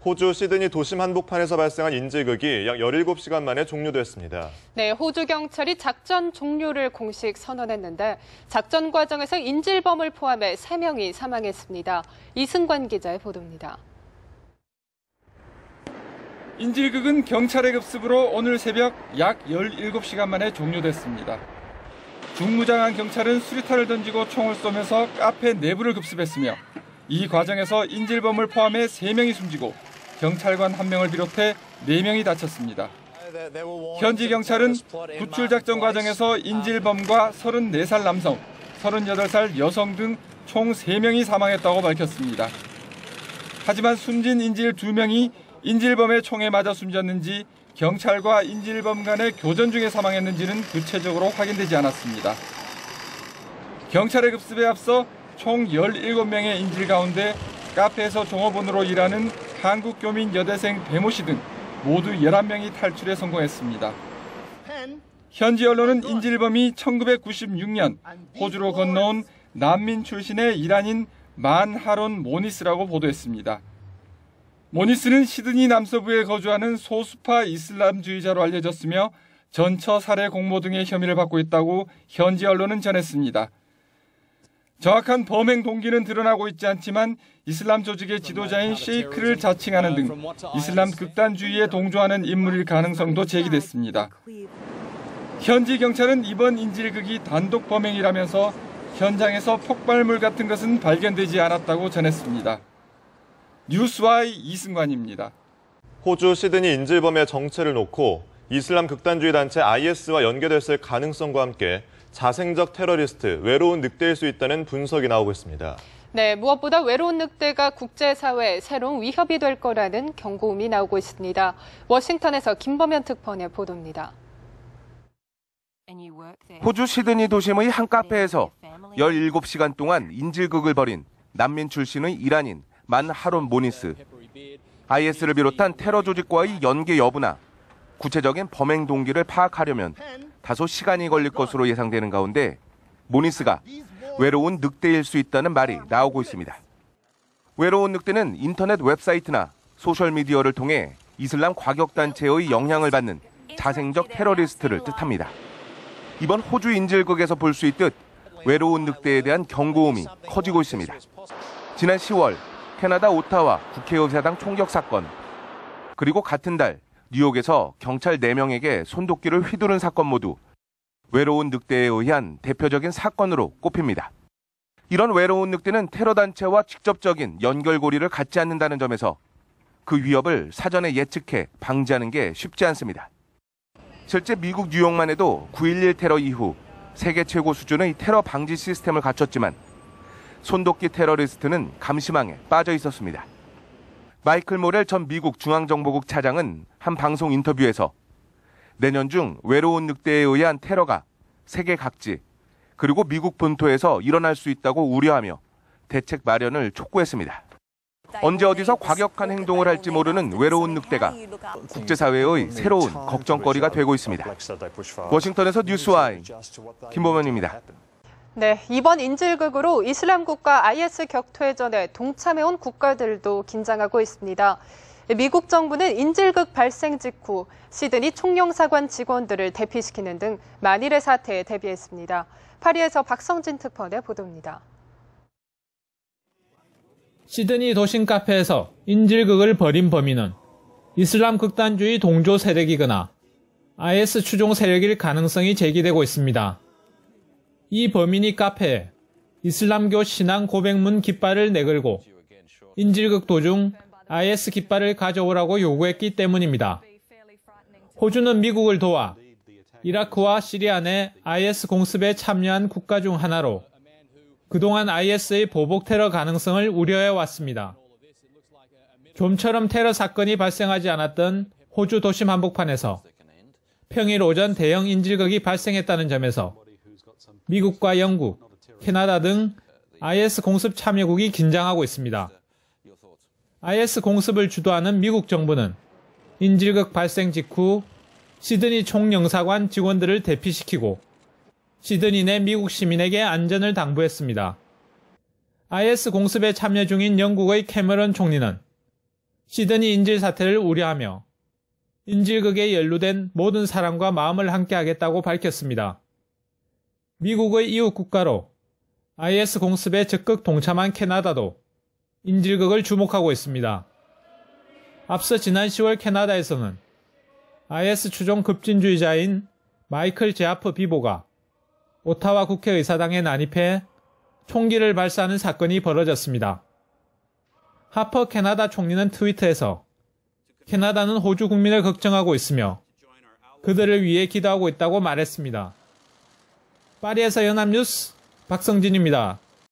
호주 시드니 도심 한복판에서 발생한 인질극이 약 17시간 만에 종료됐습니다. 네, 호주 경찰이 작전 종료를 공식 선언했는데 작전 과정에서 인질범을 포함해 3명이 사망했습니다. 이승관 기자의 보도입니다. 인질극은 경찰의 급습으로 오늘 새벽 약 17시간 만에 종료됐습니다. 중무장한 경찰은 수류탄을 던지고 총을 쏘면서 카페 내부를 급습했으며 이 과정에서 인질범을 포함해 3명이 숨지고 경찰관 1명을 비롯해 4명이 다쳤습니다. 현지 경찰은 구출 작전 과정에서 인질범과 34살 남성, 38살 여성 등 총 3명이 사망했다고 밝혔습니다. 하지만 숨진 인질 2명이 인질범의 총에 맞아 숨졌는지 경찰과 인질범 간의 교전 중에 사망했는지는 구체적으로 확인되지 않았습니다. 경찰의 급습에 앞서 총 17명의 인질 가운데 카페에서 종업원으로 일하는 한국교민 여대생 배모 씨 등 모두 11명이 탈출에 성공했습니다. 현지 언론은 인질범이 1996년 호주로 건너온 난민 출신의 이란인 만 하론 모니스라고 보도했습니다. 모니스는 시드니 남서부에 거주하는 소수파 이슬람주의자로 알려졌으며 전처 살해 공모 등의 혐의를 받고 있다고 현지 언론은 전했습니다. 정확한 범행 동기는 드러나고 있지 않지만 이슬람 조직의 지도자인 셰이크를 자칭하는 등 이슬람 극단주의에 동조하는 인물일 가능성도 제기됐습니다. 현지 경찰은 이번 인질극이 단독 범행이라면서 현장에서 폭발물 같은 것은 발견되지 않았다고 전했습니다. 뉴스와이 이승관입니다. 호주 시드니 인질범의 정체를 놓고 이슬람 극단주의 단체 IS와 연계됐을 가능성과 함께 자생적 테러리스트, 외로운 늑대일 수 있다는 분석이 나오고 있습니다. 네, 무엇보다 외로운 늑대가 국제사회에 새로운 위협이 될 거라는 경고음이 나오고 있습니다. 워싱턴에서 김범현 특파원의 보도입니다. 호주 시드니 도심의 한 카페에서 17시간 동안 인질극을 벌인 난민 출신의 이란인 만 하론 모니스. IS를 비롯한 테러 조직과의 연계 여부나 구체적인 범행 동기를 파악하려면 다소 시간이 걸릴 것으로 예상되는 가운데 모니스가 외로운 늑대일 수 있다는 말이 나오고 있습니다. 외로운 늑대는 인터넷 웹사이트나 소셜미디어를 통해 이슬람 과격단체의 영향을 받는 자생적 테러리스트를 뜻합니다. 이번 호주 인질극에서 볼 수 있듯 외로운 늑대에 대한 경고음이 커지고 있습니다. 지난 10월 캐나다 오타와 국회의사당 총격 사건, 그리고 같은 달 뉴욕에서 경찰 4명에게 손도끼를 휘두른 사건 모두 외로운 늑대에 의한 대표적인 사건으로 꼽힙니다. 이런 외로운 늑대는 테러 단체와 직접적인 연결고리를 갖지 않는다는 점에서 그 위협을 사전에 예측해 방지하는 게 쉽지 않습니다. 실제 미국 뉴욕만 해도 9.11 테러 이후 세계 최고 수준의 테러 방지 시스템을 갖췄지만 손도끼 테러리스트는 감시망에 빠져 있었습니다. 마이클 모렐 전 미국 중앙정보국 차장은 한 방송 인터뷰에서 내년 중 외로운 늑대에 의한 테러가 세계 각지 그리고 미국 본토에서 일어날 수 있다고 우려하며 대책 마련을 촉구했습니다. 언제 어디서 과격한 행동을 할지 모르는 외로운 늑대가 국제사회의 새로운 걱정거리가 되고 있습니다. 워싱턴에서 뉴스와이 김범현입니다. 네, 이번 인질극으로 이슬람 국가 IS 격퇴전에 동참해온 국가들도 긴장하고 있습니다. 미국 정부는 인질극 발생 직후 시드니 총영사관 직원들을 대피시키는 등 만일의 사태에 대비했습니다. 파리에서 박성진 특파원의 보도입니다. 시드니 도심 카페에서 인질극을 벌인 범인은 이슬람 극단주의 동조 세력이거나 IS 추종 세력일 가능성이 제기되고 있습니다. 이 범인이 카페에 이슬람교 신앙 고백문 깃발을 내걸고 인질극 도중 IS 깃발을 가져오라고 요구했기 때문입니다. 호주는 미국을 도와 이라크와 시리아 내 IS 공습에 참여한 국가 중 하나로 그동안 IS의 보복 테러 가능성을 우려해왔습니다. 좀처럼 테러 사건이 발생하지 않았던 호주 도심 한복판에서 평일 오전 대형 인질극이 발생했다는 점에서 미국과 영국, 캐나다 등 IS 공습 참여국이 긴장하고 있습니다. IS 공습을 주도하는 미국 정부는 인질극 발생 직후 시드니 총영사관 직원들을 대피시키고 시드니 내 미국 시민에게 안전을 당부했습니다. IS 공습에 참여 중인 영국의 캐머런 총리는 시드니 인질 사태를 우려하며 인질극에 연루된 모든 사람과 마음을 함께하겠다고 밝혔습니다. 미국의 이웃 국가로 IS 공습에 적극 동참한 캐나다도 인질극을 주목하고 있습니다. 앞서 지난 10월 캐나다에서는 IS 추종 급진주의자인 마이클 제아프 비보가 오타와 국회의사당에 난입해 총기를 발사하는 사건이 벌어졌습니다. 하퍼 캐나다 총리는 트위터에서 캐나다는 호주 국민을 걱정하고 있으며 그들을 위해 기도하고 있다고 말했습니다. 파리에서 연합뉴스 박성진입니다.